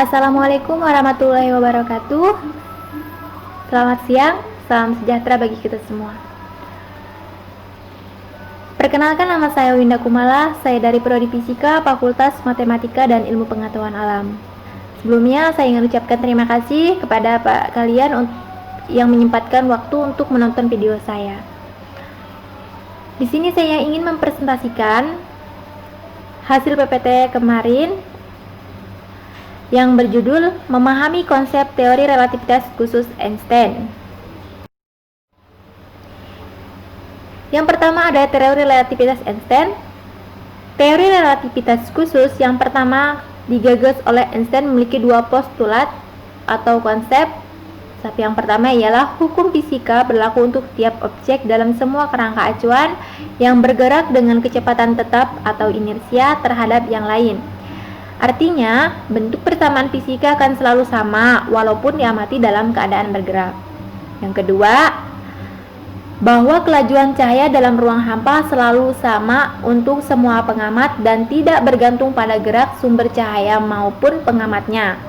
Assalamualaikum warahmatullahi wabarakatuh. Selamat siang, salam sejahtera bagi kita semua. Perkenalkan, nama saya Winda Kumala, saya dari Prodi Fisika, Fakultas Matematika dan Ilmu Pengetahuan Alam. Sebelumnya saya ingin ucapkan terima kasih kepada kalian yang menyempatkan waktu untuk menonton video saya. Di sini saya ingin mempresentasikan hasil PPT kemarin yang berjudul Memahami Konsep Teori Relativitas Khusus Einstein. Yang pertama ada teori relativitas Einstein. Teori relativitas khusus yang pertama digagas oleh Einstein memiliki dua postulat atau konsep. Yang pertama ialah hukum fisika berlaku untuk tiap objek dalam semua kerangka acuan yang bergerak dengan kecepatan tetap atau inersia terhadap yang lain. Artinya, bentuk persamaan fisika akan selalu sama walaupun diamati dalam keadaan bergerak. Yang kedua, bahwa kelajuan cahaya dalam ruang hampa selalu sama untuk semua pengamat dan tidak bergantung pada gerak sumber cahaya maupun pengamatnya.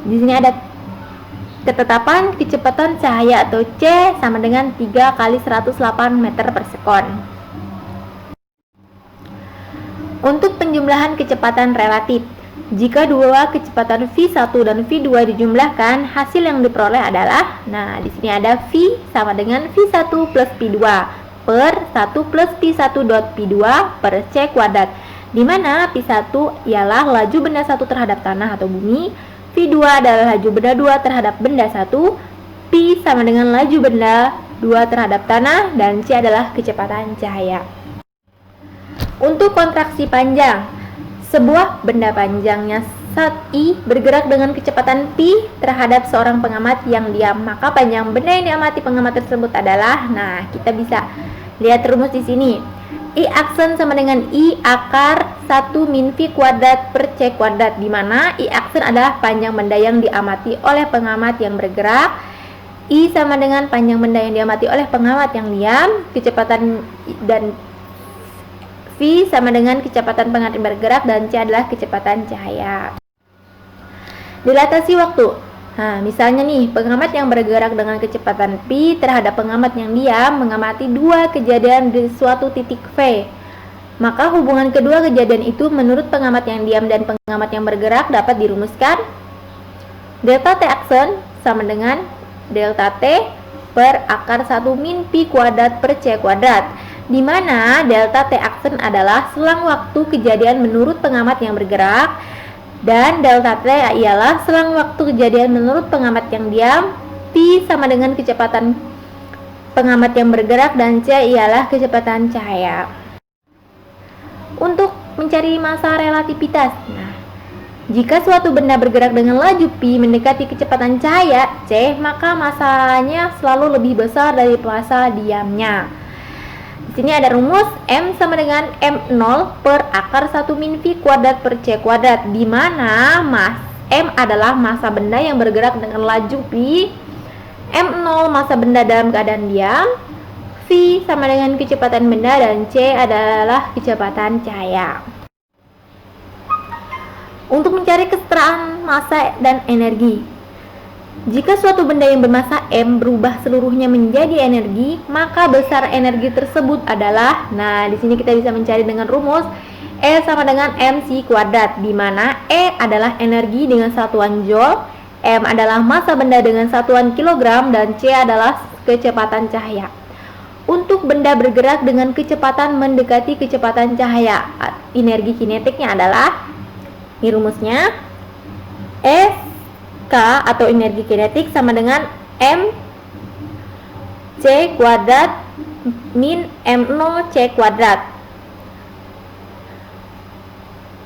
Di sini ada ketetapan kecepatan cahaya atau C sama dengan 3 kali 108 meter per sekon. Untuk penjumlahan kecepatan relatif, jika dua kecepatan V1 dan V2 dijumlahkan, hasil yang diperoleh adalah, di sini ada V sama dengan V1 plus V2 per 1 plus P1 dot P2 per C kuadrat, di mana P1 ialah laju benda 1 terhadap tanah atau bumi, V2 adalah laju benda 2 terhadap benda 1, P sama dengan laju benda 2 terhadap tanah, dan C adalah kecepatan cahaya. Untuk kontraksi panjang, sebuah benda panjangnya I bergerak dengan kecepatan P terhadap seorang pengamat yang diam, maka panjang benda yang diamati pengamat tersebut adalah, kita bisa lihat rumus di sini. I aksen sama dengan I akar 1 min V kuadrat per C kuadrat, di mana I aksen adalah panjang benda yang diamati oleh pengamat yang bergerak, I sama dengan panjang benda yang diamati oleh pengamat yang diam, kecepatan dan V sama dengan kecepatan pengamat bergerak, dan C adalah kecepatan cahaya. Dilatasi waktu. Misalnya pengamat yang bergerak dengan kecepatan P terhadap pengamat yang diam mengamati dua kejadian di suatu titik V. Maka hubungan kedua kejadian itu menurut pengamat yang diam dan pengamat yang bergerak dapat dirumuskan. Delta T aksen sama dengan delta T per akar 1 min P kuadrat per C kuadrat, di mana delta T aksen adalah selang waktu kejadian menurut pengamat yang bergerak, dan delta T ialah selang waktu kejadian menurut pengamat yang diam. P sama dengan kecepatan pengamat yang bergerak, dan C ialah kecepatan cahaya. Untuk mencari massa relativitas, jika suatu benda bergerak dengan laju P mendekati kecepatan cahaya C, maka massanya selalu lebih besar dari massa diamnya. Di sini ada rumus M sama dengan M0 per akar 1 min V kuadrat per C kuadrat, di mana M adalah massa benda yang bergerak dengan laju P, M0 massa benda dalam keadaan diam, V sama dengan kecepatan benda, dan C adalah kecepatan cahaya. Untuk mencari kesetaraan massa dan energi, jika suatu benda yang bermassa M berubah seluruhnya menjadi energi, maka besar energi tersebut adalah, di sini kita bisa mencari dengan rumus E sama dengan mc kuadrat, di mana E adalah energi dengan satuan joule, M adalah massa benda dengan satuan kilogram, dan C adalah kecepatan cahaya. Untuk benda bergerak dengan kecepatan mendekati kecepatan cahaya, energi kinetiknya adalah, ini rumusnya, K atau energi kinetik sama dengan M C kuadrat min M0 C kuadrat,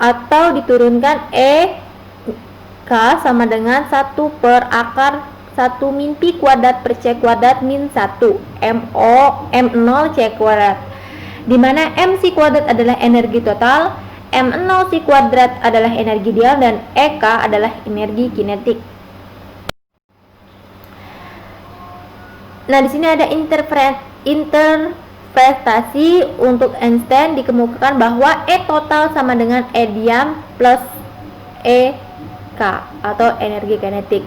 atau diturunkan K sama dengan 1 per akar 1 min P kuadrat per C kuadrat min 1 M0 C kuadrat, di mana MC kuadrat adalah energi total, M0 C kuadrat adalah energi diam, dan EK adalah energi kinetik. Di sini ada interpretasi untuk Einstein, dikemukakan bahwa E total sama dengan E diam plus E K EK atau energi kinetik,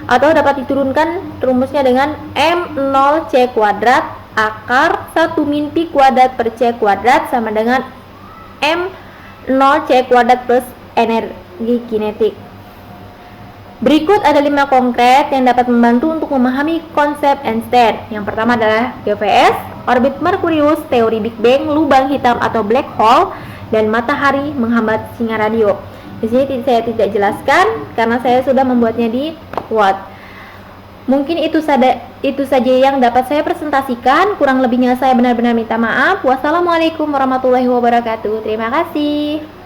atau dapat diturunkan rumusnya dengan M0 C kuadrat akar 1 min Pi kuadrat per C kuadrat sama dengan M0 C kuadrat plus energi kinetik. Berikut ada 5 konkret yang dapat membantu untuk memahami konsep Einstein. Yang pertama adalah GVS, orbit Merkurius, teori Big Bang, lubang hitam atau black hole, dan matahari menghambat sinyal radio. Di sini saya tidak jelaskan karena saya sudah membuatnya di Word. Mungkin itu saja yang dapat saya presentasikan. Kurang lebihnya saya benar-benar minta maaf. Wassalamualaikum warahmatullahi wabarakatuh. Terima kasih.